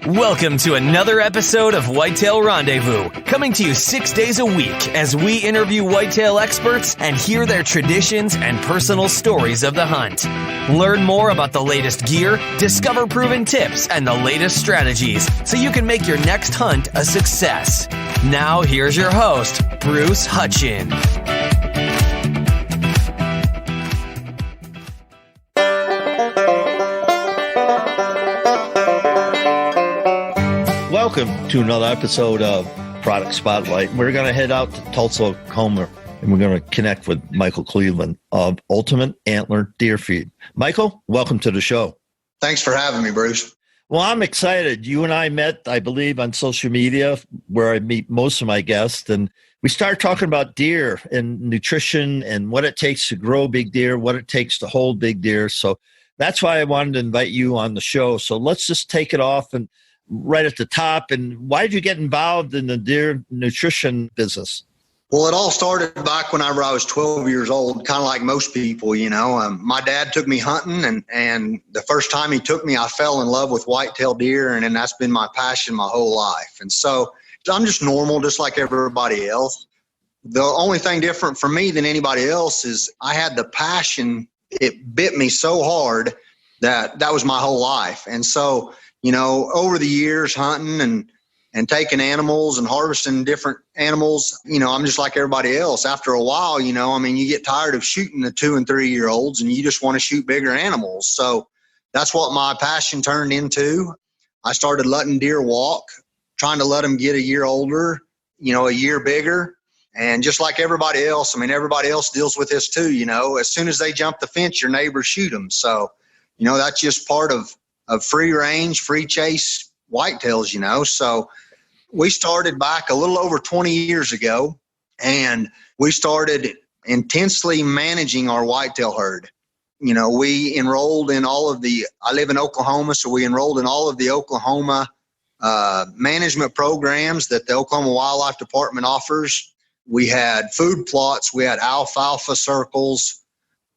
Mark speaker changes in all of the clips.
Speaker 1: Welcome to another episode of Whitetail Rendezvous, coming to you 6 days a week as we interview whitetail experts and hear their traditions and personal stories of the hunt. Learn more about the latest gear, discover proven tips, and the latest strategies so you can make your next hunt a success. Now, here's your host, Bruce Hutchin.
Speaker 2: Welcome to another episode of Product Spotlight. We're going to head out to Tulsa, Oklahoma, and we're going to connect with Michael Cleveland of Ultimate Antler Deer Feed. Michael, welcome to the show.
Speaker 3: Thanks for having me, Bruce.
Speaker 2: Well, I'm excited. You and I met, I believe, on social media where I meet most of my guests, and we started talking about deer and nutrition and what it takes to grow big deer, what it takes to hold big deer. So that's why I wanted to invite you on the show. So let's just take it off and right at the top. And why did you get involved in the deer nutrition business?
Speaker 3: Well, it all started back whenever I was 12 years old, kind of like most people, you know. My dad took me hunting, and the first time he took me, I fell in love with whitetail deer, and that's been my passion my whole life. And so I'm just normal, just like everybody else. The only thing different for me than anybody else is I had the passion. It bit me so hard that was my whole life. And so, you know, over the years hunting and taking animals and harvesting different animals, you know, I'm just like everybody else. After a while, you know, I mean, you get tired of shooting the 2 and 3 year olds and you just want to shoot bigger animals. So that's what my passion turned into. I started letting deer walk, trying to let them get a year older, you know, a year bigger. And just like everybody else, I mean, everybody else deals with this too, you know, as soon as they jump the fence, your neighbors shoot them. So, you know, that's just part of free range, free chase whitetails, you know. So we started back a little over 20 years ago, and we started intensely managing our whitetail herd. You know, we enrolled in I live in Oklahoma, so we enrolled in all of the Oklahoma management programs that the Oklahoma Wildlife Department offers. We had food plots, we had alfalfa circles,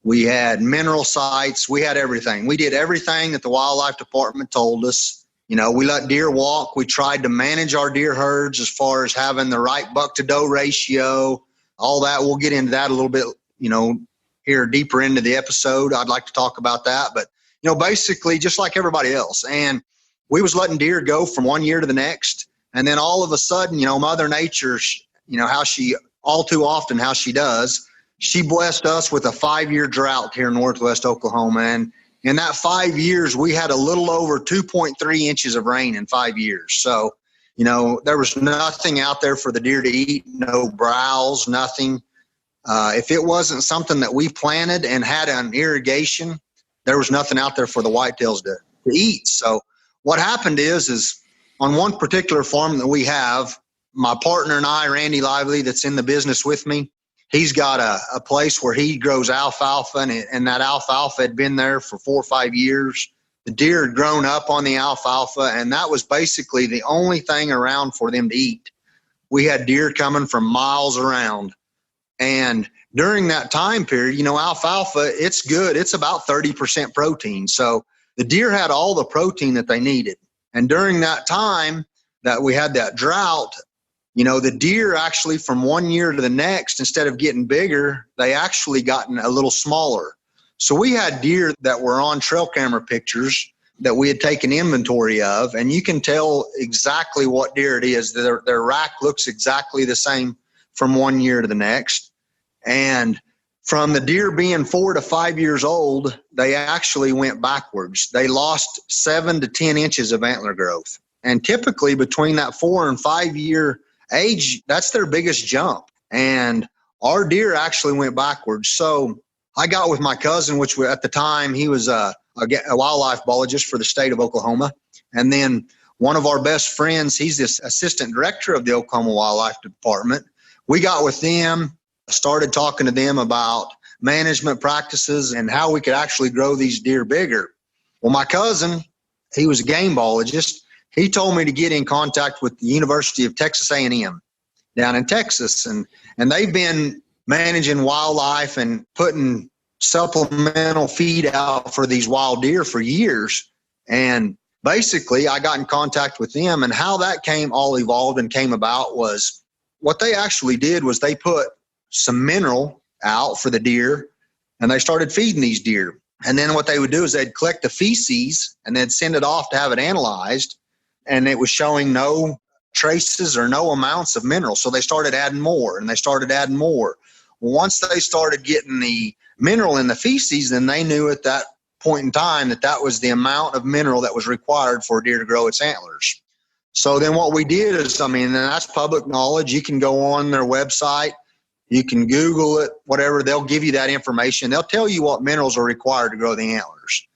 Speaker 3: we had mineral sites. We had everything. We did everything that the wildlife department told us. You know, we let deer walk. We tried to manage our deer herds as far as having the right buck to doe ratio, all that. We'll get into that a little bit, you know, here deeper into the episode. I'd like to talk about that. But, you know, basically just like everybody else. And we was letting deer go from one year to the next. And then all of a sudden, you know, Mother Nature, you know, all too often how she does, she blessed us with a 5-year drought here in northwest Oklahoma. And in that 5 years, we had a little over 2.3 inches of rain in 5 years. So, you know, there was nothing out there for the deer to eat, no browse, nothing. If it wasn't something that we planted and had an irrigation, there was nothing out there for the whitetails to eat. So what happened is on one particular farm that we have, my partner and I, Randy Lively, that's in the business with me, he's got a place where he grows alfalfa, and that alfalfa had been there for 4 or 5 years. The deer had grown up on the alfalfa, and that was basically the only thing around for them to eat. We had deer coming from miles around. And during that time period, you know, alfalfa, it's good. It's about 30% protein. So the deer had all the protein that they needed. And during that time that we had that drought, you know, the deer actually from one year to the next, instead of getting bigger, they actually gotten a little smaller. So we had deer that were on trail camera pictures that we had taken inventory of, and you can tell exactly what deer it is. Their rack looks exactly the same from one year to the next. And from the deer being 4 to 5 years old, they actually went backwards. They lost 7 to 10 inches of antler growth. And typically between that 4 and 5 year age, that's their biggest jump. And our deer actually went backwards. So I got with my cousin, which at the time he was a wildlife biologist for the state of Oklahoma. And then one of our best friends, he's this assistant director of the Oklahoma Wildlife Department. We got with them, started talking to them about management practices and how we could actually grow these deer bigger. Well, my cousin, he was a game biologist. He told me to get in contact with the University of Texas A&M down in Texas. And they've been managing wildlife and putting supplemental feed out for these wild deer for years. And basically I got in contact with them, and how that all evolved and came about was what they actually did was they put some mineral out for the deer, and they started feeding these deer. And then what they would do is they'd collect the feces and they'd send it off to have it analyzed, and it was showing no traces or no amounts of minerals. So they started adding more, and they started adding more. Once they started getting the mineral in the feces, then they knew at that point in time that was the amount of mineral that was required for a deer to grow its antlers. So then what we did is, and that's public knowledge. You can go on their website, you can Google it, whatever. They'll give you that information. They'll tell you what minerals are required to grow the antlers.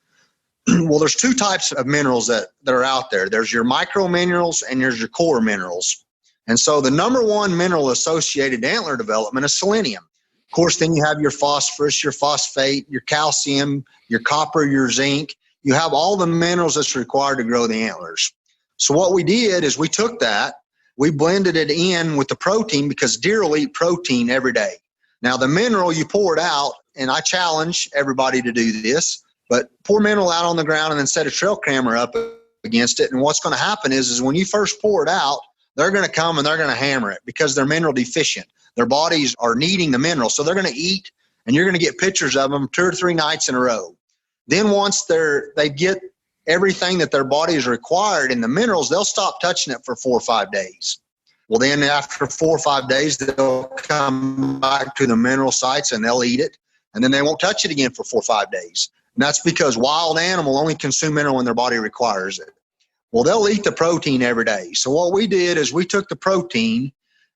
Speaker 3: Well, there's two types of minerals that are out there. There's your micro minerals and there's your core minerals. And so the number one mineral associated to antler development is selenium. Of course, then you have your phosphorus, your phosphate, your calcium, your copper, your zinc. You have all the minerals that's required to grow the antlers. So what we did is we took that, we blended it in with the protein, because deer will eat protein every day. Now, the mineral, you pour it out, and I challenge everybody to do this, but pour mineral out on the ground and then set a trail camera up against it. And what's going to happen is when you first pour it out, they're going to come and they're going to hammer it because they're mineral deficient. Their bodies are needing the mineral. So they're going to eat, and you're going to get pictures of them 2 or 3 nights in a row. Then once they get everything that their body is required in the minerals, they'll stop touching it for 4 or 5 days. Well, then after 4 or 5 days, they'll come back to the mineral sites and they'll eat it. And then they won't touch it again for 4 or 5 days. And that's because wild animal only consume mineral when their body requires it. Well, they'll eat the protein every day. So what we did is we took the protein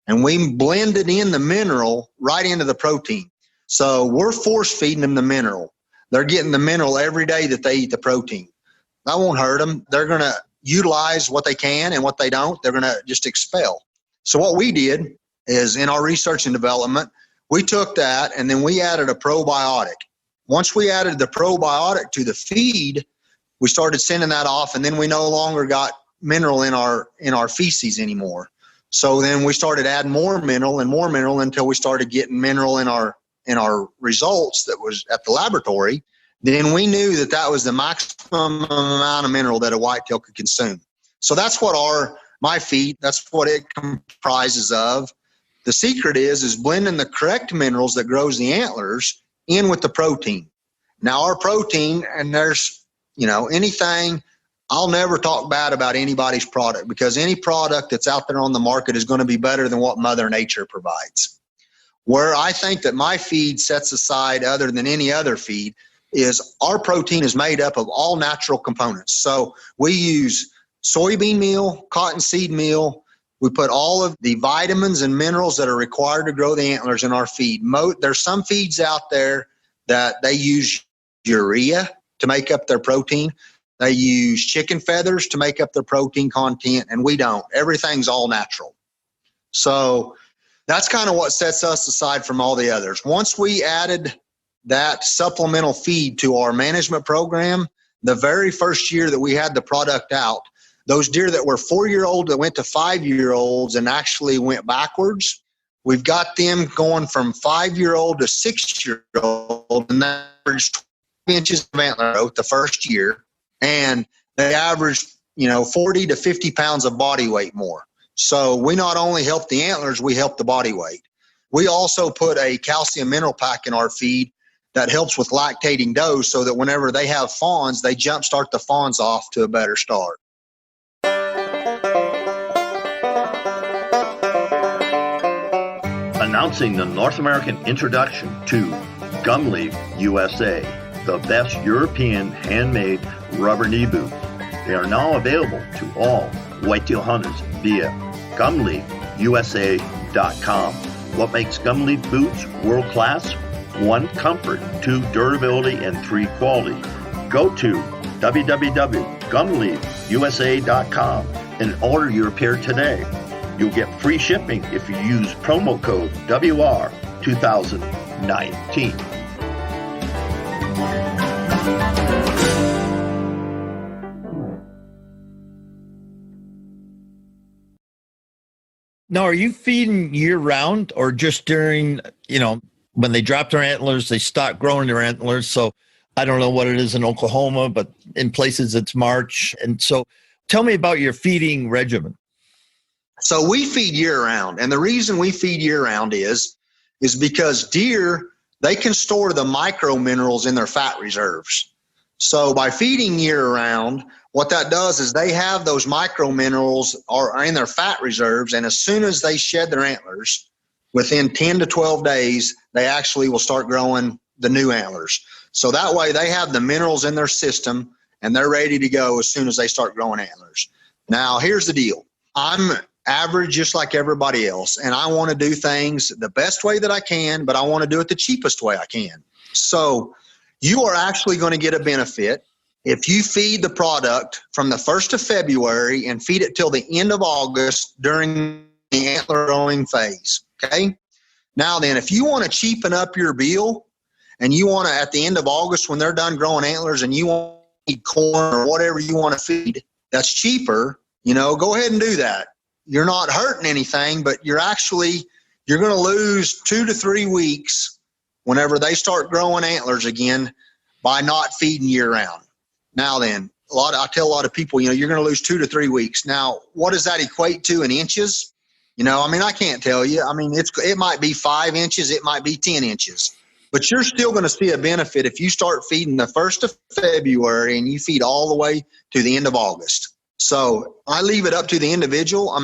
Speaker 3: and we blended in the mineral right into the protein. So we're force feeding them the mineral. They're getting the mineral every day that they eat the protein. That won't hurt them. They're going to utilize what they can, and what they don't, they're going to just expel. So what we did is, in our research and development, we took that and then we added a probiotic. Once we added the probiotic to the feed, we started sending that off, and then we no longer got mineral in our feces anymore. So then we started adding more mineral until we started getting mineral in our results that was at the laboratory. Then we knew that was the maximum amount of mineral that a whitetail could consume. So that's what my feed, that's what it comprises of. The secret is blending the correct minerals that grows the antlers in with the protein. Now our protein, and there's, anything, I'll never talk bad about anybody's product, because any product that's out there on the market is going to be better than what Mother Nature provides. Where I think that my feed sets aside other than any other feed is our protein is made up of all natural components. So we use soybean meal, cottonseed meal. We put all of the vitamins and minerals that are required to grow the antlers in our feed. There's some feeds out there that they use urea to make up their protein. They use chicken feathers to make up their protein content, and we don't. Everything's all natural. So that's kind of what sets us aside from all the others. Once we added that supplemental feed to our management program, the very first year that we had the product out, those deer that were 4-year-old that went to 5-year-olds and actually went backwards, we've got them going from 5-year-old to 6-year-old, and that averaged 12 inches of antler growth the first year. And they average, 40 to 50 pounds of body weight more. So we not only help the antlers, we help the body weight. We also put a calcium mineral pack in our feed that helps with lactating does, so that whenever they have fawns, they jumpstart the fawns off to a better start.
Speaker 4: Announcing the North American introduction to Gumleaf USA, the best European handmade rubber knee boots. They are now available to all whitetail hunters via GumleafUSA.com. What makes Gumleaf boots world class? 1, comfort, 2, durability, and 3, quality. Go to www.gumleafusa.com and order your pair today. You'll get free shipping if you use promo code WR2019.
Speaker 2: Now, are you feeding year-round, or just during, when they drop their antlers, they stop growing their antlers? So I don't know what it is in Oklahoma, but in places it's March. And so tell me about your feeding regimen.
Speaker 3: So we feed year round. And the reason we feed year round is because deer, they can store the micro minerals in their fat reserves. So by feeding year round, what that does is they have those micro minerals are in their fat reserves. And as soon as they shed their antlers, within 10 to 12 days, they actually will start growing the new antlers. So that way they have the minerals in their system and they're ready to go as soon as they start growing antlers. Now, here's the deal. I'm average just like everybody else, and I want to do things the best way that I can, but I want to do it the cheapest way I can. So you are actually going to get a benefit if you feed the product from the 1st of February and feed it till the end of August during the antler growing phase. Okay. Now then, if you want to cheapen up your bill and you want to, at the end of August when they're done growing antlers and you want to feed corn or whatever you want to feed that's cheaper, go ahead and do that. You're not hurting anything, but you're going to lose 2 to 3 weeks whenever they start growing antlers again by not feeding year round. Now then, I tell a lot of people, you're going to lose 2 to 3 weeks. Now, what does that equate to in inches? I can't tell you. It might be 5 inches, it might be 10 inches, but you're still going to see a benefit if you start feeding the 1st of February and you feed all the way to the end of August. So I leave it up to the individual.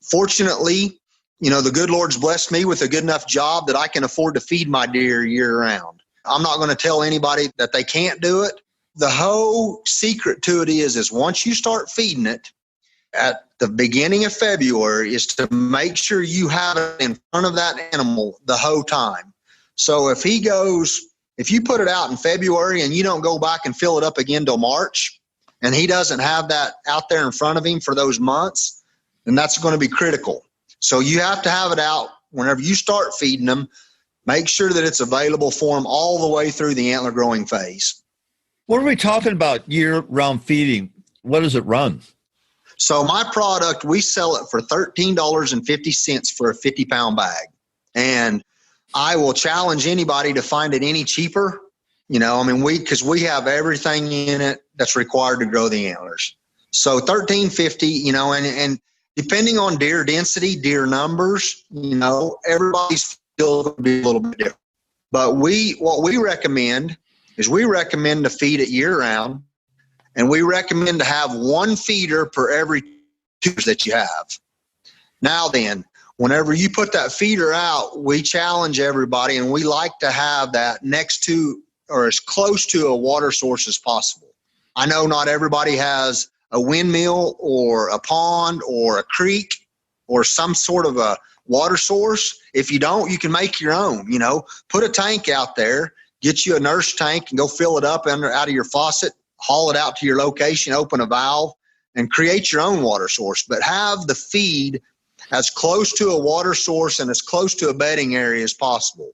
Speaker 3: Fortunately, the good Lord's blessed me with a good enough job that I can afford to feed my deer year round. I'm not going to tell anybody that they can't do it. The whole secret to it is once you start feeding it at the beginning of February is to make sure you have it in front of that animal the whole time. So if you put it out in February and you don't go back and fill it up again till March, and he doesn't have that out there in front of him for those months, then that's going to be critical. So you have to have it out whenever you start feeding them. Make sure that it's available for them all the way through the antler growing phase.
Speaker 2: What are we talking about year-round feeding? What does it run?
Speaker 3: So my product, we sell it for $13.50 for a 50-pound bag. And I will challenge anybody to find it any cheaper. Because we have everything in it that's required to grow the antlers. So $13.50, and depending on deer density, deer numbers, everybody's still going to be a little bit different. But what we recommend is to feed it year round, and we recommend to have 1 feeder per every 2 that you have. Now then, whenever you put that feeder out, we challenge everybody, and we like to have that next to or as close to a water source as possible. I know not everybody has a windmill or a pond or a creek or some sort of a water source. If you don't, you can make your own. Put a tank out there, get you a nurse tank and go fill it up out of your faucet, haul it out to your location, open a valve, and create your own water source. But have the feed as close to a water source and as close to a bedding area as possible.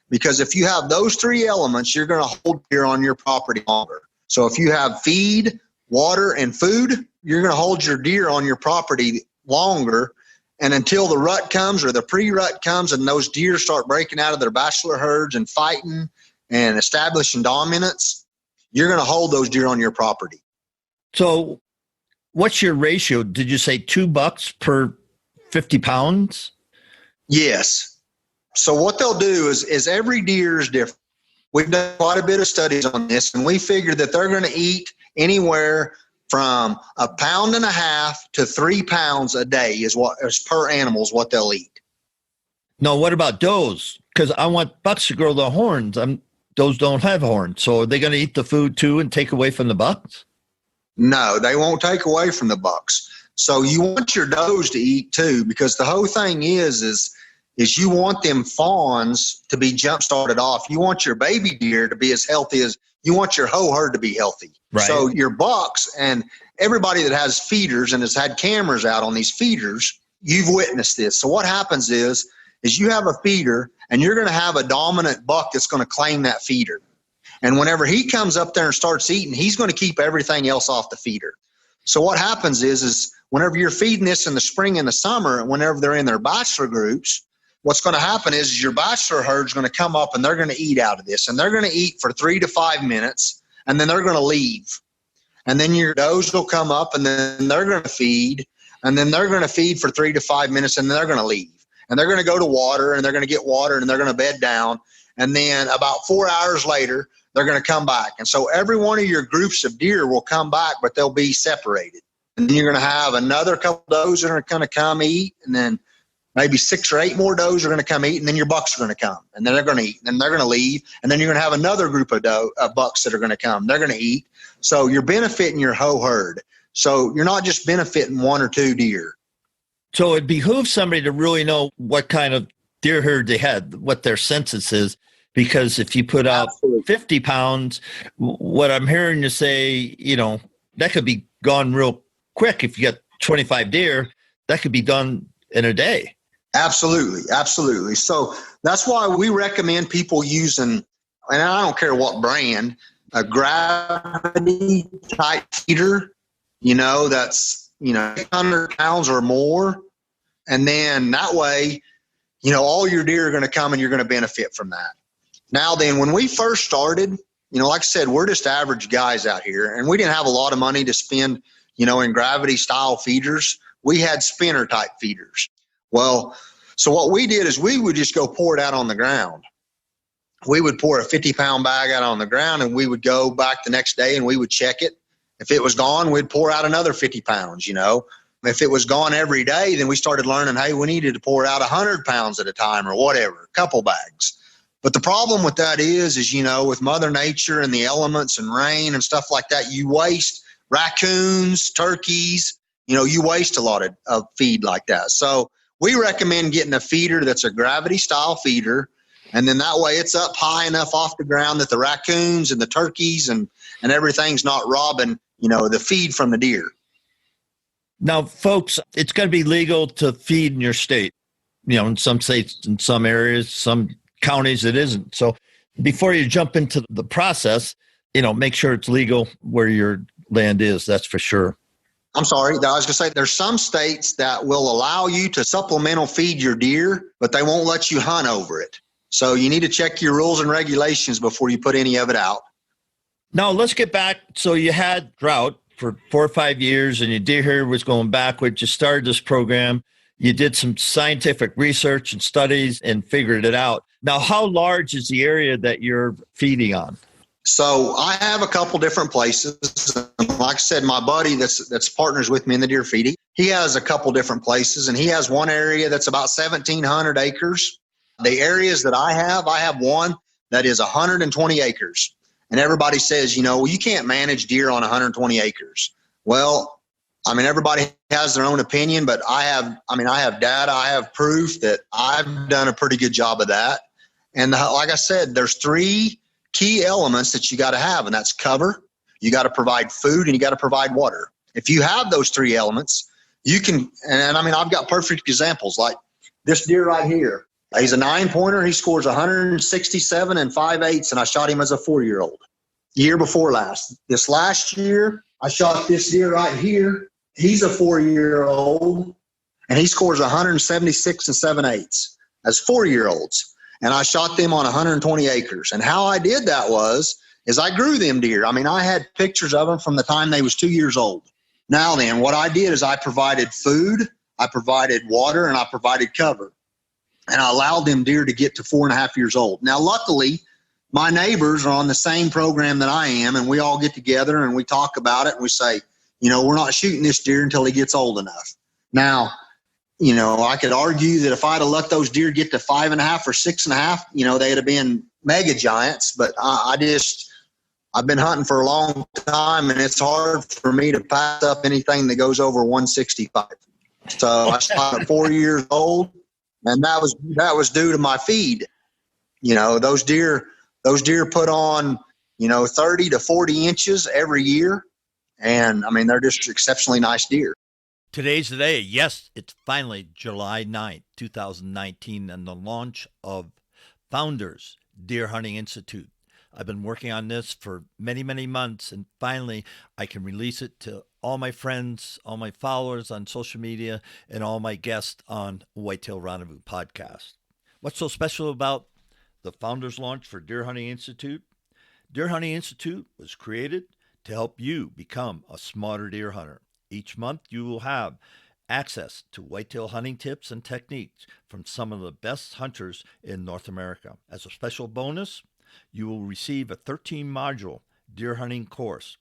Speaker 3: Because if you have those 3 elements, you're going to hold deer on your property longer. So if you have feed, water, and food, you're going to hold your deer on your property longer. And until the rut comes or the pre-rut comes and those deer start breaking out of their bachelor herds and fighting and establishing dominance, you're going to hold those deer on your property.
Speaker 2: So what's your ratio? Did you say $2 per 50 pounds?
Speaker 3: Yes. So what they'll do is every deer is different. We've done quite a bit of studies on this, and we figured that they're going to eat anywhere from 1.5 pounds to 3 pounds a day is per animal is what they'll eat.
Speaker 2: No, what about does? Because I want bucks to grow the horns. Does don't have horns. So are they going to eat the food too and take away from the bucks?
Speaker 3: No, they won't take away from the bucks. So you want your does to eat too, because the whole thing is you want them fawns to be jump started off. You want your baby deer to be as healthy as you want your whole herd to be healthy.
Speaker 2: Right.
Speaker 3: So your bucks and everybody that has feeders and has had cameras out on these feeders, you've witnessed this. So what happens is you have a feeder and you're going to have a dominant buck that's going to claim that feeder. And whenever he comes up there and starts eating, he's going to keep everything else off the feeder. So what happens is whenever you're feeding this in the spring and the summer, whenever they're in their bachelor groups, what's going to happen is your bachelor herd's going to come up and they're going to eat out of this, and they're going to eat for 3 to 5 minutes, and then they're going to leave. And then your does will come up, and then they're going to feed, and then they're going to feed for 3 to 5 minutes, and then they're going to leave. And they're going to go to water, and they're going to get water, and they're going to bed down. And then about 4 hours later, they're going to come back. And so every one of your groups of deer will come back, but they'll be separated. And then you're going to have another couple of does that are going to come eat, and then maybe 6 or 8 more does are going to come eat, and then your bucks are going to come, and then they're going to eat, and then they're going to leave, and then you're going to have another group of bucks that are going to come. They're going to eat. So you're benefiting your whole herd. So you're not just benefiting 1 or 2 deer.
Speaker 2: So it behooves somebody to really know what kind of deer herd they had, what their census is, because if you put out 50 pounds, what I'm hearing you say, that could be gone real quick. If you got 25 deer, that could be done in a day. Absolutely. Absolutely. So that's why we recommend people using, and I don't care what brand, a gravity type feeder, that's, 800 pounds or more. And then that way, all your deer are going to come and you're going to benefit from that. Now then, when we first started, like I said, we're just average guys out here, and we didn't have a lot of money to spend, in gravity style feeders. We had spinner type feeders. Well, so what we did is we would just go pour it out on the ground. We would pour a 50-pound bag out on the ground, and we would go back the next day and we would check it. If it was gone, we'd pour out another 50 pounds, If it was gone every day, then we started learning, hey, we needed to pour out 100 pounds at a time or whatever, a couple bags. But the problem with that is, with Mother Nature and the elements and rain and stuff like that, you waste raccoons, turkeys, you waste a lot of feed like that. So we recommend getting a feeder that's a gravity style feeder. And then that way it's up high enough off the ground that the raccoons and the turkeys and everything's not robbing, the feed from the deer. Now, folks, it's going to be legal to feed in your state. In some states, in some areas, some counties, it isn't. So before you jump into the process, make sure it's legal where your land is. That's for sure. I'm sorry. I was going to say there's some states that will allow you to supplemental feed your deer, but they won't let you hunt over it. So you need to check your rules and regulations before you put any of it out. Now, let's get back. So you had drought for 4 or 5 years, and your deer herd was going backwards. You started this program. You did some scientific research and studies and figured it out. Now, how large is the area that you're feeding on? So I have a couple different places. Like I said, my buddy that's partners with me in the deer feeding, he has a couple different places, and he has one area that's about 1,700 acres. The areas that I have one that is 120 acres. And everybody says, well, you can't manage deer on 120 acres. Well, everybody has their own opinion, but I have data, I have proof that I've done a pretty good job of that. And like I said, there's 3 key elements that you got to have, and that's cover, you got to provide food, and you got to provide water. If you have those 3 elements, you can, and I've got perfect examples like this deer right here. He's a 9-pointer. He scores 167 and 5/8, and I shot him as a 4-year-old. Year before last. This last year, I shot this deer right here. He's a 4-year-old, and he scores 176 and 7/8 as 4-year-olds. And I shot them on 120 acres. And how I did that is I grew them deer. I had pictures of them from the time they was 2 years old. Now then, what I did is I provided food, I provided water, and I provided cover. And I allowed them deer to get to 4.5 years old. Now, luckily, my neighbors are on the same program that I am, and we all get together and we talk about it, and we say, we're not shooting this deer until he gets old enough. Now, I could argue that if I'd have let those deer get to 5.5 or 6.5, they'd have been mega giants. But I've been hunting for a long time, and it's hard for me to pass up anything that goes over 165. So I shot at 4 years old, and that was due to my feed. Those deer put on, 30 to 40 inches every year. And they're just exceptionally nice deer.
Speaker 5: Today's the day. Yes, it's finally July 9th, 2019, and the launch of Founders Deer Hunting Institute. I've been working on this for many, many months, and finally I can release it to all my friends, all my followers on social media, and all my guests on Whitetail Rendezvous podcast. What's so special about the Founders Launch for Deer Hunting Institute? Deer Hunting Institute was created to help you become a smarter deer hunter. Each month, you will have access to whitetail hunting tips and techniques from some of the best hunters in North America. As a special bonus, you will receive a 13-module deer hunting course.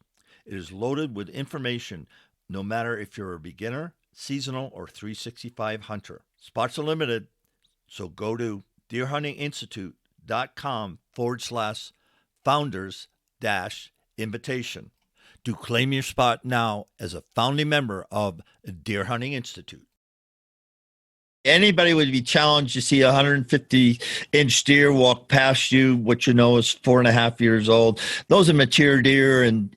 Speaker 5: It is loaded with information no matter if you're a beginner, seasonal, or 365 hunter. Spots are limited, so go to deerhuntinginstitute.com/founders-invitation to claim your spot now as a founding member of Deer Hunting Institute.
Speaker 2: Anybody would be challenged to see a 150-inch deer walk past you, what you know is 4.5 years old. Those are mature deer, and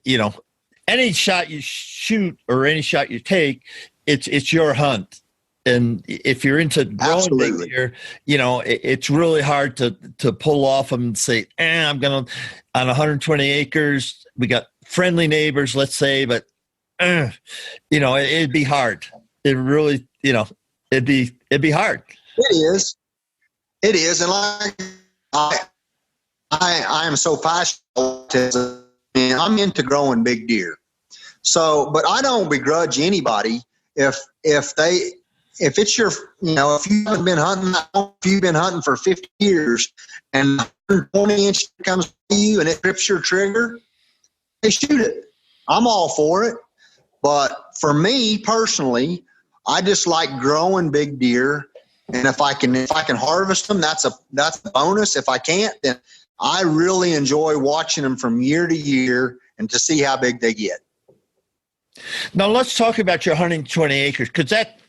Speaker 2: any shot you shoot or any shot you take, it's your hunt. And if you're into growing big deer, it's really hard to pull off them and say, I'm going to, on 120 acres, we got friendly neighbors, let's say, but, it'd be hard. It really, it'd be hard.
Speaker 3: It is. And like, I am so passionate. I'm into growing big deer. So, but I don't begrudge anybody if it's your, if you haven't been hunting, if you've been hunting for 50 years and 120-inch comes to you and it trips your trigger, they shoot it. I'm all for it. But for me personally, I just like growing big deer. And if I can harvest them, that's a bonus. If I can't, then I really enjoy watching them from year to year and to see how big they get.
Speaker 2: Now let's talk about your 120 acres, because that,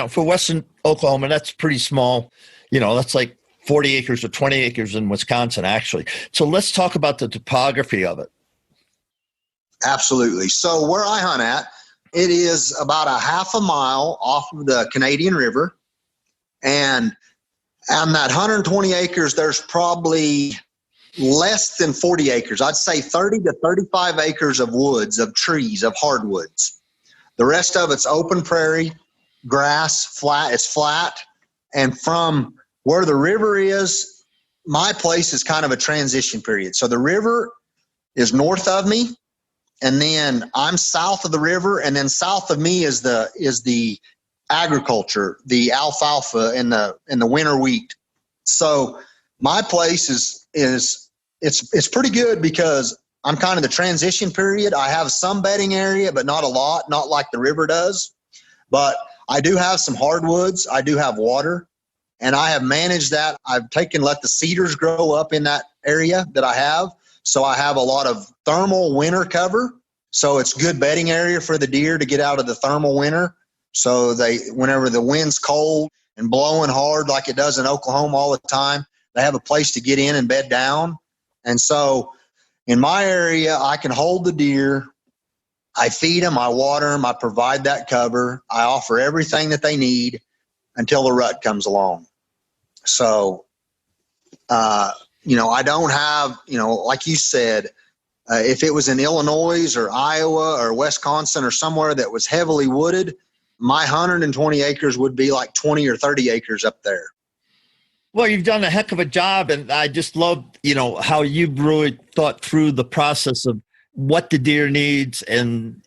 Speaker 2: for Western Oklahoma, that's pretty small. That's like 40 acres or 20 acres in Wisconsin, actually. So let's talk about the topography of it.
Speaker 3: Absolutely. So where I hunt at, it is about a half a mile off of the Canadian River. And on that 120 acres, there's probably less than 40 acres. I'd say 30 to 35 acres of woods, of trees, of hardwoods. The rest of it's open prairie, grass, flat. It's flat. And from where the river is, my place is kind of a transition period. So the river is north of me, and then I'm south of the river, and then south of me is the agriculture, the alfalfa and the winter wheat. So my place it's pretty good because I'm kind of the transition period. I have some bedding area, but not a lot, not like the river does. But I do have some hardwoods. I do have water, and I have managed that. I've let the cedars grow up in that area that I have. So I have a lot of thermal winter cover. So it's good bedding area for the deer to get out of the thermal winter. So whenever the wind's cold and blowing hard like it does in Oklahoma all the time, they have a place to get in and bed down. And so in my area, I can hold the deer. I feed them, I water them, I provide that cover. I offer everything that they need until the rut comes along. So, I don't have, like you said, if it was in Illinois or Iowa or Wisconsin or somewhere that was heavily wooded, my 120 acres would be like 20 or 30 acres up there.
Speaker 2: Well, you've done a heck of a job, and I just love, how you've really thought through the process of what the deer needs and,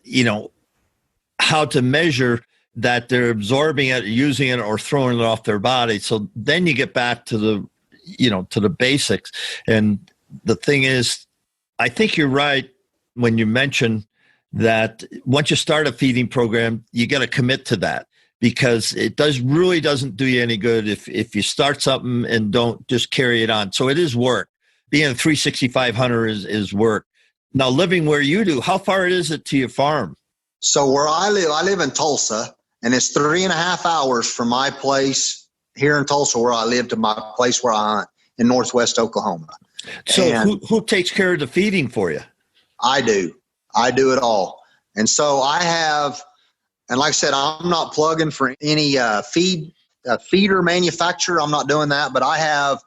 Speaker 2: how to measure that they're absorbing it, using it, or throwing it off their body. So then you get back to the basics. And the thing is, I think you're right when you mention that once you start a feeding program, you got to commit to that, because it really doesn't do you any good if you start something and don't just carry it on. So it is work. Being a 365 hunter is work. Now, living where you do, how far is it to your farm?
Speaker 3: So where I live in Tulsa, and it's 3.5 hours from my place here in Tulsa where I live to my place where I hunt in northwest Oklahoma.
Speaker 2: So who takes care of the feeding for you?
Speaker 3: I do. I do it all. And so I have, and like I said, I'm not plugging for any feeder manufacturer. I'm not doing that, but I have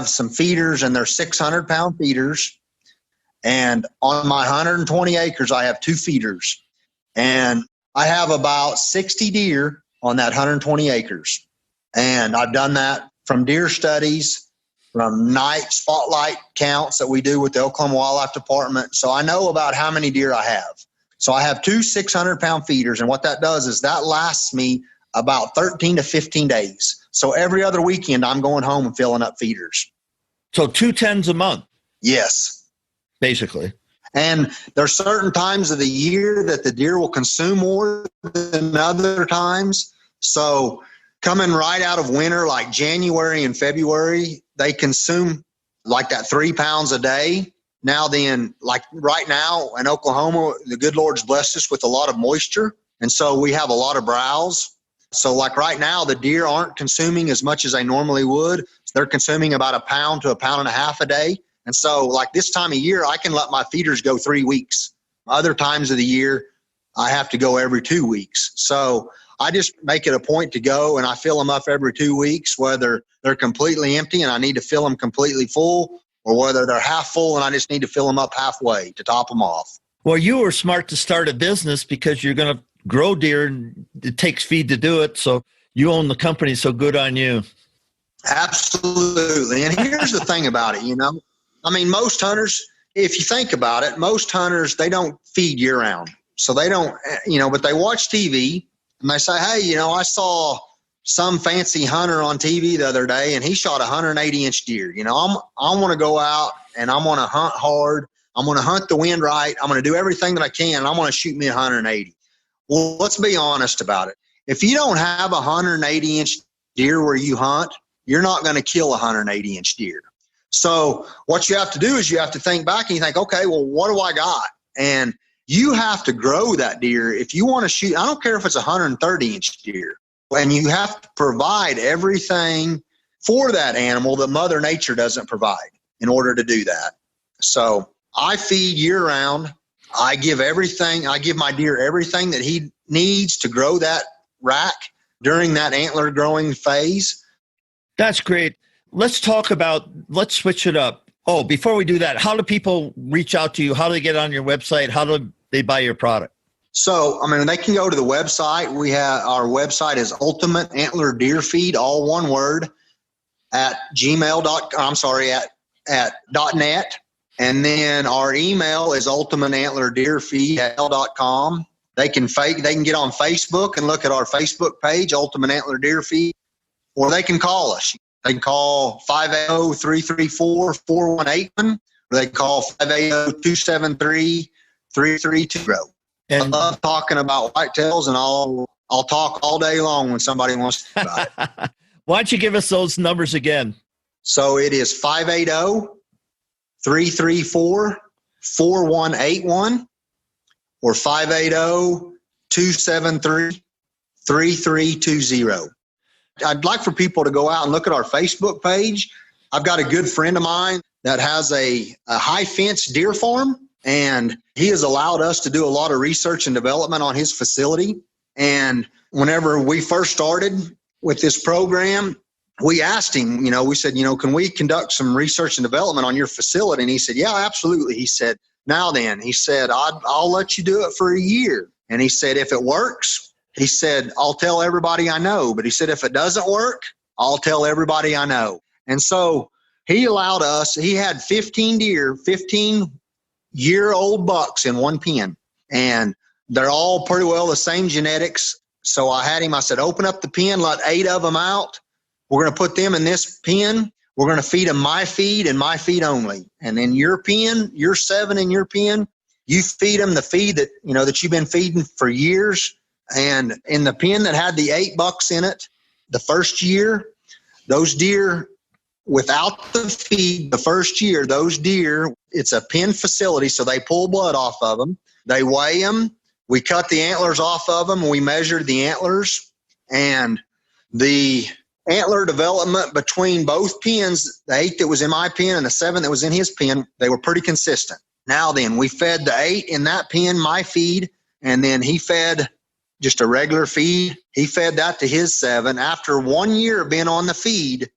Speaker 3: some feeders, and they're 600-pound feeders. And on my 120 acres, I have 2 feeders, and I have about 60 deer on that 120 acres. And I've done that from deer studies, from night spotlight counts that we do with the Oklahoma Wildlife Department. So I know about how many deer I have. So I have 2 600-pound feeders, and what that does is that lasts me about 13 to 15 days. So every other weekend, I'm going home and filling up feeders.
Speaker 2: So 2 tens a month.
Speaker 3: Yes.
Speaker 2: Basically.
Speaker 3: And there's certain times of the year that the deer will consume more than other times. So coming right out of winter, like January and February, they consume like that 3 pounds a day. Now then, like right now in Oklahoma, the good Lord's blessed us with a lot of moisture. And so we have a lot of browse. So like right now, the deer aren't consuming as much as they normally would. They're consuming about 1 pound to 1.5 pounds a day. And so like this time of year, I can let my feeders go 3 weeks. Other times of the year, I have to go every 2 weeks. So I just make it a point to go and I fill them up every 2 weeks, whether they're completely empty and I need to fill them completely full, or whether they're half full and I just need to fill them up halfway to top them off.
Speaker 2: Well, you were smart to start a business because you're going to grow deer and it takes feed to do it. So you own the company. So good on you.
Speaker 3: Absolutely. And here's the thing about it, I mean, most hunters, if you think about it, most hunters, they don't feed year round. So they don't, but they watch TV and they say, hey, I saw some fancy hunter on TV the other day and he shot a 180-inch deer. I want to go out and I want to hunt hard. I'm going to hunt the wind right. I'm going to do everything that I can. And I want to shoot me 180. Well, let's be honest about it. If you don't have a 180-inch deer where you hunt, you're not going to kill a 180-inch deer. So what you have to do is you have to think back and you think, okay, well, what do I got? And you have to grow that deer. If you want to shoot, I don't care if it's a 130-inch deer, and you have to provide everything for that animal that Mother Nature doesn't provide in order to do that. So I feed year round. I give my deer everything that he needs to grow that rack during that antler growing phase.
Speaker 2: That's great. Let's switch it up. Oh, before we do that, how do people reach out to you? How do they get on your website? How do they buy your product?
Speaker 3: So, they can go to the website. Our website is Ultimate Antler Deer Feed, all one word, at .net. And then our email is ultimateantlerdeerfeed@gmail.com. They can get on Facebook and look at our Facebook page, Ultimate Antler Deer Feed, or they can call us. They can call 580-334-4181, or they call 580-273-3320. And I love talking about whitetails, and I'll talk all day long when somebody wants to about it.
Speaker 2: Why don't you give us those numbers again?
Speaker 3: So it is 580-334-4181 or 580-273-3320. I'd like for people to go out and look at our Facebook page. I've got a good friend of mine that has a high fence deer farm, and he has allowed us to do a lot of research and development on his facility. And whenever we first started with this program, we asked him, we said, can we conduct some research and development on your facility? And he said, yeah, absolutely. He said, now then, he said, I'll let you do it for a year. And he said, if it works, he said, I'll tell everybody I know. But he said, if it doesn't work, I'll tell everybody I know. And so he allowed us, he had 15 deer, 15-year-old bucks in one pen. And they're all pretty well the same genetics. So I said, open up the pen, let 8 of them out. We're going to put them in this pen. We're going to feed them my feed and my feed only. And in your pen, your 7 in your pen, you feed them the feed that, that you've been feeding for years. And in the pen that had the 8 bucks in it, the first year, those deer, without the feed, the first year, those deer, it's a pen facility, so they pull blood off of them. They weigh them. We cut the antlers off of them. We measured the antlers. And the antler development between both pens, the 8 that was in my pen and the 7 that was in his pen, they were pretty consistent. Now then, we fed the 8 in that pen my feed, and then he fed just a regular feed. He fed that to his 7. After 1 year of being on the feed,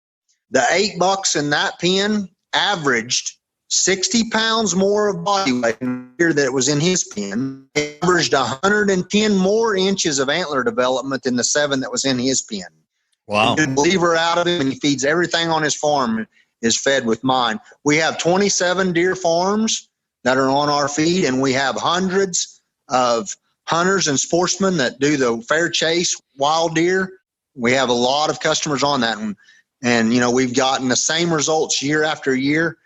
Speaker 3: the 8 bucks in that pen averaged 60 pounds more of body weight than the deer that was in his pen. It averaged 110 more inches of antler development than the 7 that was in his pen.
Speaker 2: Wow.
Speaker 3: He gets liver out of him, and he feeds everything on his farm is fed with mine. We have 27 deer farms that are on our feed, and we have hundreds of hunters and sportsmen that do the fair chase wild deer. We have a lot of customers on that, and we've gotten the same results year after year.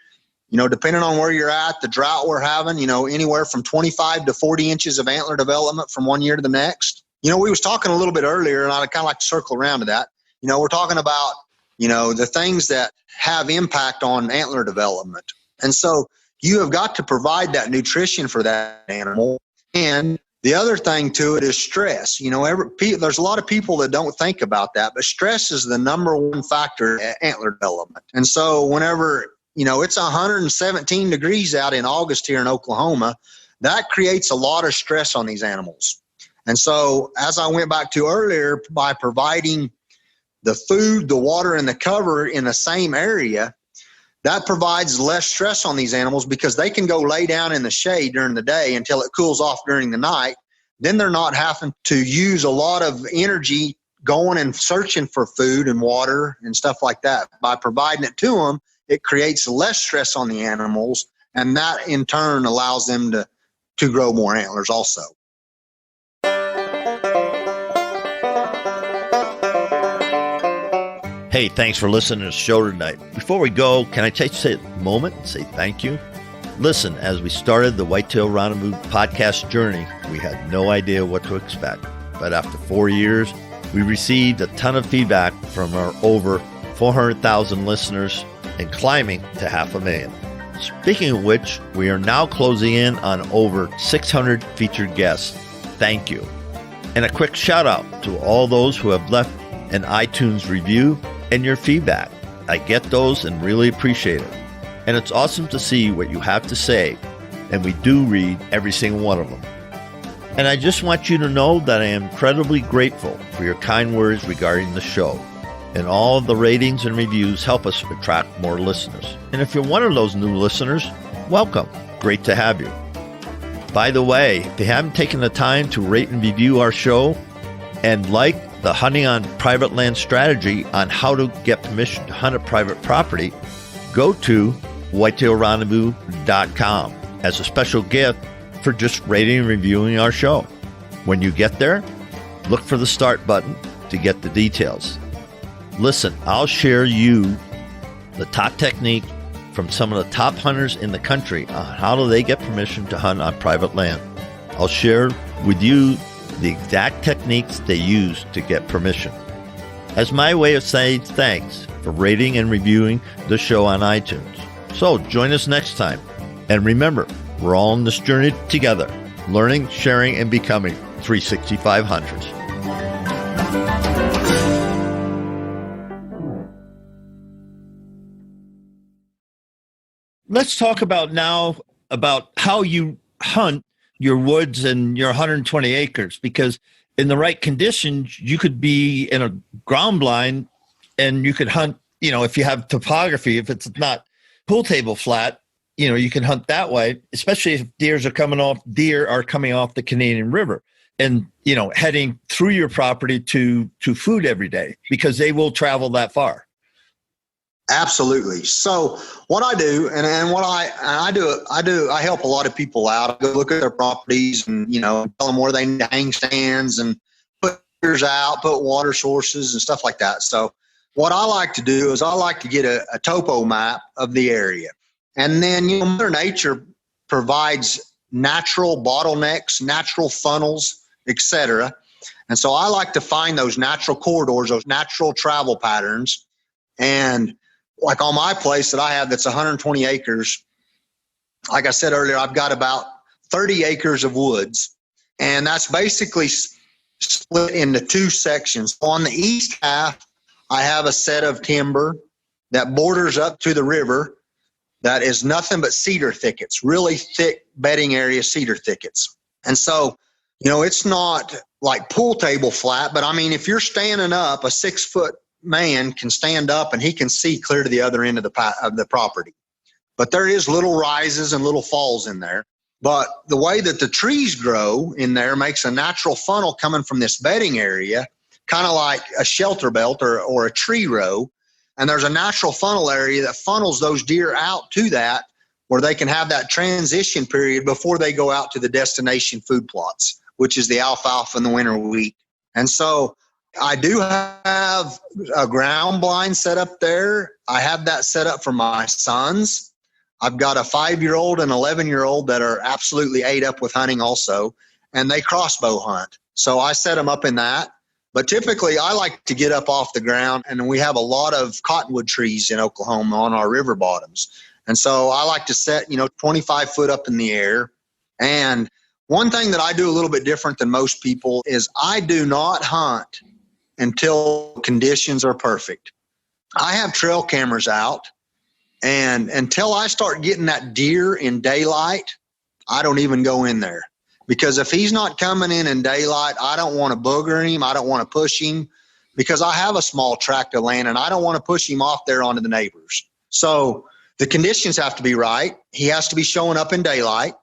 Speaker 3: Depending on where you're at, the drought we're having, anywhere from 25 to 40 inches of antler development from one year to the next. We was talking a little bit earlier, and I'd kind of like to circle around to that. We're talking about, the things that have impact on antler development. And so you have got to provide that nutrition for that animal. And the other thing to it is stress. There's a lot of people that don't think about that, but stress is the number one factor at antler development. And so whenever it's 117 degrees out in August here in Oklahoma, that creates a lot of stress on these animals. And so as I went back to earlier, by providing the food, the water, and the cover in the same area, that provides less stress on these animals because they can go lay down in the shade during the day until it cools off during the night. Then they're not having to use a lot of energy going and searching for food and water and stuff like that. By providing it to them, it creates less stress on the animals, and that in turn allows them to grow more antlers also.
Speaker 5: Hey, thanks for listening to the show tonight. Before we go, can I take a moment and say thank you? Listen, as we started the Whitetail Rendezvous podcast journey, we had no idea what to expect. But after 4 years, we received a ton of feedback from our over 400,000 listeners and climbing to 500,000. Speaking of which, we are now closing in on over 600 featured guests. Thank you. And a quick shout out to all those who have left an iTunes review and your feedback. I get those and really appreciate it. And it's awesome to see what you have to say, and we do read every single one of them. And I just want you to know that I am incredibly grateful for your kind words regarding the show. And all of the ratings and reviews help us attract more listeners. And if you're one of those new listeners, welcome. Great to have you. By the way, if you haven't taken the time to rate and review our show and like the Hunting on Private Land strategy on how to get permission to hunt a private property, go to whitetailrendezvous.com as a special gift for just rating and reviewing our show. When you get there, look for the start button to get the details. Listen, I'll share you the top technique from some of the top hunters in the country on how do they get permission to hunt on private land. I'll share with you the exact techniques they use to get permission. As my way of saying thanks for rating and reviewing the show on iTunes. So join us next time. And remember, we're all on this journey together, learning, sharing, and becoming 365 hunters.
Speaker 2: Let's talk about how you hunt your woods and your 120 acres, because in the right conditions, you could be in a ground blind and you could hunt, if you have topography, if it's not pool table flat, you can hunt that way, especially if deer are coming off the Canadian River and, heading through your property to food every day, because they will travel that far.
Speaker 3: Absolutely. So what I do, and what I help a lot of people out. I go look at their properties and, tell them where they need to hang stands and put ears out, put water sources and stuff like that. So what I like to do is I like to get a topo map of the area. And then, Mother Nature provides natural bottlenecks, natural funnels, etc. And so I like to find those natural corridors, those natural travel patterns. And like on my place that I have that's 120 acres, like I said earlier, I've got about 30 acres of woods. And that's basically split into two sections. On the east half, I have a set of timber that borders up to the river that is nothing but cedar thickets, really thick bedding area cedar thickets. And so, it's not like pool table flat, but I mean, if you're standing up, a 6-foot man can stand up and he can see clear to the other end of the property. But there is little rises and little falls in there. But the way that the trees grow in there makes a natural funnel coming from this bedding area kind of like a shelter belt or a tree row. And there's a natural funnel area that funnels those deer out to that, where they can have that transition period before they go out to the destination food plots, which is the alfalfa and the winter wheat. And so I do have a ground blind set up there. I have that set up for my sons. I've got a 5-year-old and 11-year-old that are absolutely ate up with hunting also, and they crossbow hunt. So I set them up in that. But typically, I like to get up off the ground, and we have a lot of cottonwood trees in Oklahoma on our river bottoms. And so I like to set, 25 foot up in the air. And one thing that I do a little bit different than most people is I do not hunt until conditions are perfect. I have trail cameras out, and until I start getting that deer in daylight, I don't even go in there. Because if he's not coming in daylight, I don't want to booger him. I don't want to push him, because I have a small tract of land and I don't want to push him off there onto the neighbors. So the conditions have to be right. He has to be showing up in daylight.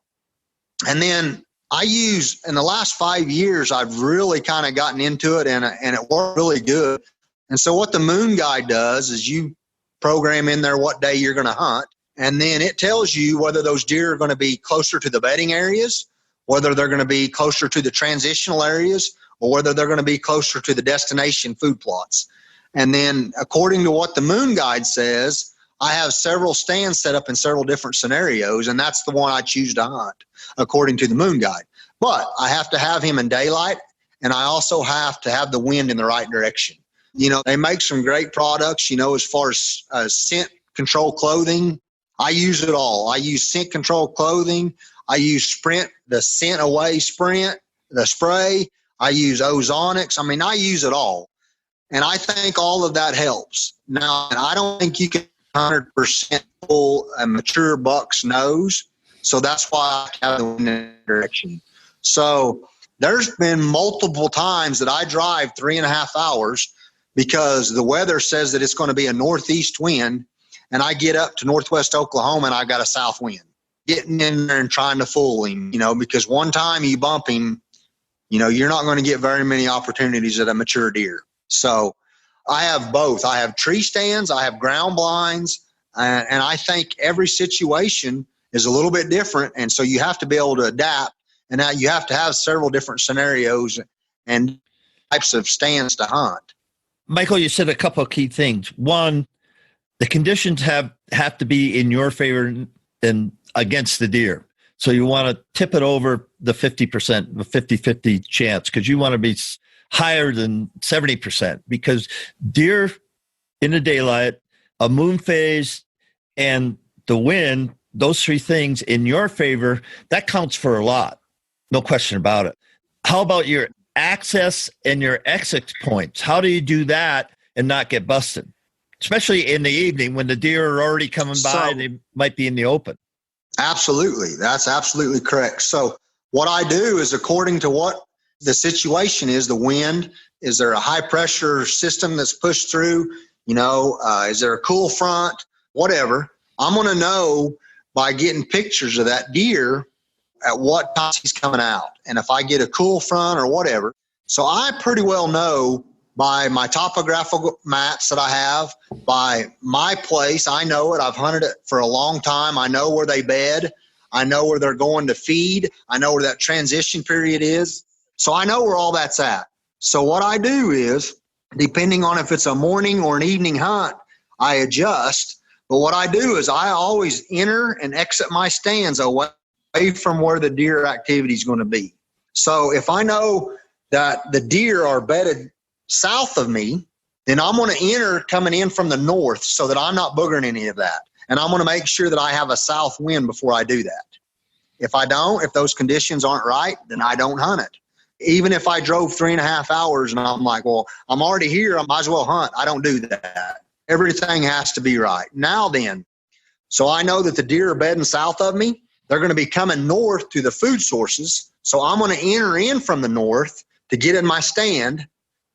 Speaker 3: And then I use, in the last 5 years, I've really kind of gotten into it, and it worked really good. And so what the Moon Guide does is you program in there what day you're going to hunt. And then it tells you whether those deer are going to be closer to the bedding areas, whether they're going to be closer to the transitional areas, or whether they're going to be closer to the destination food plots. And then according to what the Moon Guide says, I have several stands set up in several different scenarios, and that's the one I choose to hunt according to the Moon Guide. But I have to have him in daylight, and I also have to have the wind in the right direction. They make some great products, as far as scent control clothing. I use it all. I use scent control clothing. I use Sprint, the scent away Sprint, the spray. I use ozonics. I use it all. And I think all of that helps. Now, I don't think you can 100% pull a mature buck's nose. So that's why I have the wind in that direction. So there's been multiple times that I drive 3.5 hours because the weather says that it's going to be a northeast wind, and I get up to northwest Oklahoma and I got a south wind. Getting in there and trying to fool him, because one time you bump him, you're not going to get very many opportunities at a mature deer. So I have both. I have tree stands, I have ground blinds, and I think every situation is a little bit different. And so you have to be able to adapt, and now you have to have several different scenarios and types of stands to hunt.
Speaker 2: Michael, you said a couple of key things. One, the conditions have to be in your favor and against the deer. So you want to tip it over the 50%, the 50-50 chance, because you want to be higher than 70%, because deer in the daylight, a moon phase, and the wind, those three things in your favor, that counts for a lot. No question about it. How about your access and your exit points? How do you do that and not get busted? Especially in the evening when the deer are already coming by, they might be in the open.
Speaker 3: Absolutely. That's absolutely correct. So what I do is, according to what the situation is, the wind, is there a high pressure system that's pushed through? Is there a cool front? Whatever. I'm going to know by getting pictures of that deer at what time he's coming out. And if I get a cool front or whatever. So I pretty well know by my topographical maps that I have, by my place. I know it. I've hunted it for a long time. I know where they bed. I know where they're going to feed. I know where that transition period is. So I know where all that's at. So what I do is, depending on if it's a morning or an evening hunt, I adjust. But what I do is I always enter and exit my stands away from where the deer activity is going to be. So if I know that the deer are bedded south of me, then I'm going to enter coming in from the north so that I'm not boogering any of that. And I'm going to make sure that I have a south wind before I do that. If I don't, if those conditions aren't right, then I don't hunt it. Even if I drove 3.5 hours and I'm like, well, I'm already here, I might as well hunt. I don't do that. Everything has to be right. Now then, so I know that the deer are bedding south of me. They're going to be coming north to the food sources. So I'm going to enter in from the north to get in my stand.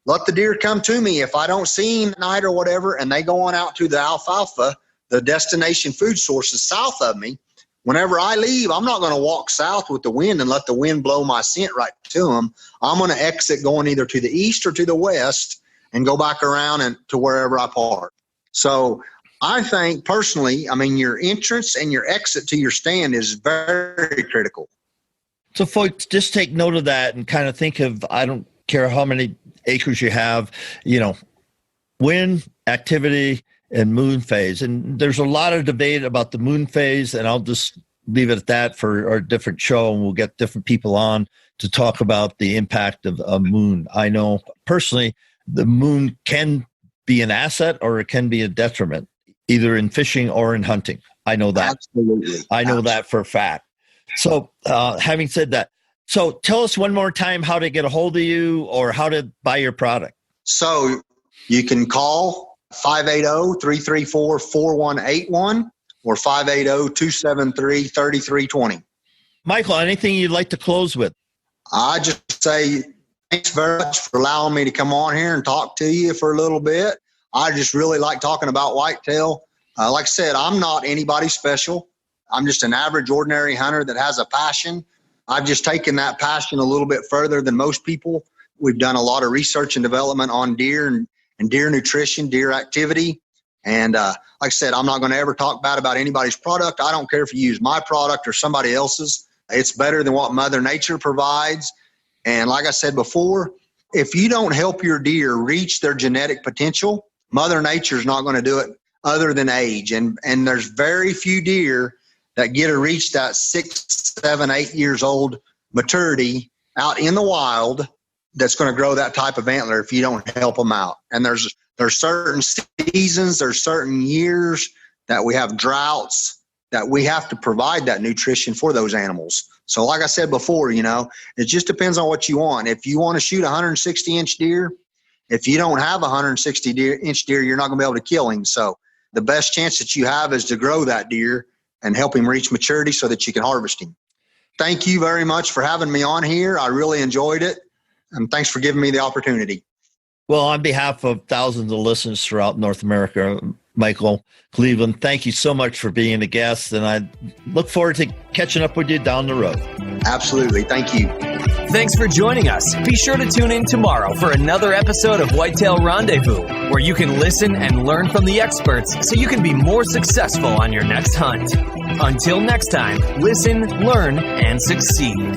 Speaker 3: Let the deer come to me. If I don't see them at night or whatever, and they go on out to the alfalfa, the destination food sources south of me, whenever I leave, I'm not going to walk south with the wind and let the wind blow my scent right to them. I'm going to exit going either to the east or to the west and go back around and to wherever I park. So I think personally, I mean, your entrance and your exit to your stand is very critical.
Speaker 2: So folks, just take note of that and kind of think of, I don't care how many acres you have, wind, activity, and moon phase. And there's a lot of debate about the moon phase, and I'll just leave it at that for our different show, and we'll get different people on to talk about the impact of a moon. I know personally the moon can be an asset or it can be a detriment, either in fishing or in hunting. I know that.
Speaker 3: Absolutely.
Speaker 2: I know that for a fact. So having said that, so tell us one more time how to get a hold of you or how to buy your product.
Speaker 3: So you can call 580-334-4181 or 580-273-3320.
Speaker 2: Michael, anything you'd like to close with?
Speaker 3: I just say thanks very much for allowing me to come on here and talk to you for a little bit. I just really like talking about whitetail. Like I said, I'm not anybody special. I'm just an average, ordinary hunter that has a passion. I've just taken that passion a little bit further than most people. We've done a lot of research and development on deer and deer nutrition, deer activity. And like I said, I'm not going to ever talk bad about anybody's product. I don't care if you use my product or somebody else's. It's better than what Mother Nature provides. And like I said before, if you don't help your deer reach their genetic potential, Mother Nature's not going to do it other than age. And there's very few deer that get to reach that 6, 7, 8 years old maturity out in the wild that's going to grow that type of antler if you don't help them out. And there's certain seasons, there's certain years that we have droughts that we have to provide that nutrition for those animals. So like I said before, it just depends on what you want. If you want to shoot a 160-inch deer, if you don't have a 160-inch deer, you're not going to be able to kill him. So the best chance that you have is to grow that deer and help him reach maturity so that you can harvest him. Thank you very much for having me on here. I really enjoyed it. And thanks for giving me the opportunity.
Speaker 2: Well, on behalf of thousands of listeners throughout North America, Michael Cleveland, thank you so much for being a guest. And I look forward to catching up with you down the road.
Speaker 3: Absolutely. Thank you.
Speaker 1: Thanks for joining us. Be sure to tune in tomorrow for another episode of Whitetail Rendezvous, where you can listen and learn from the experts so you can be more successful on your next hunt. Until next time, listen, learn, and succeed.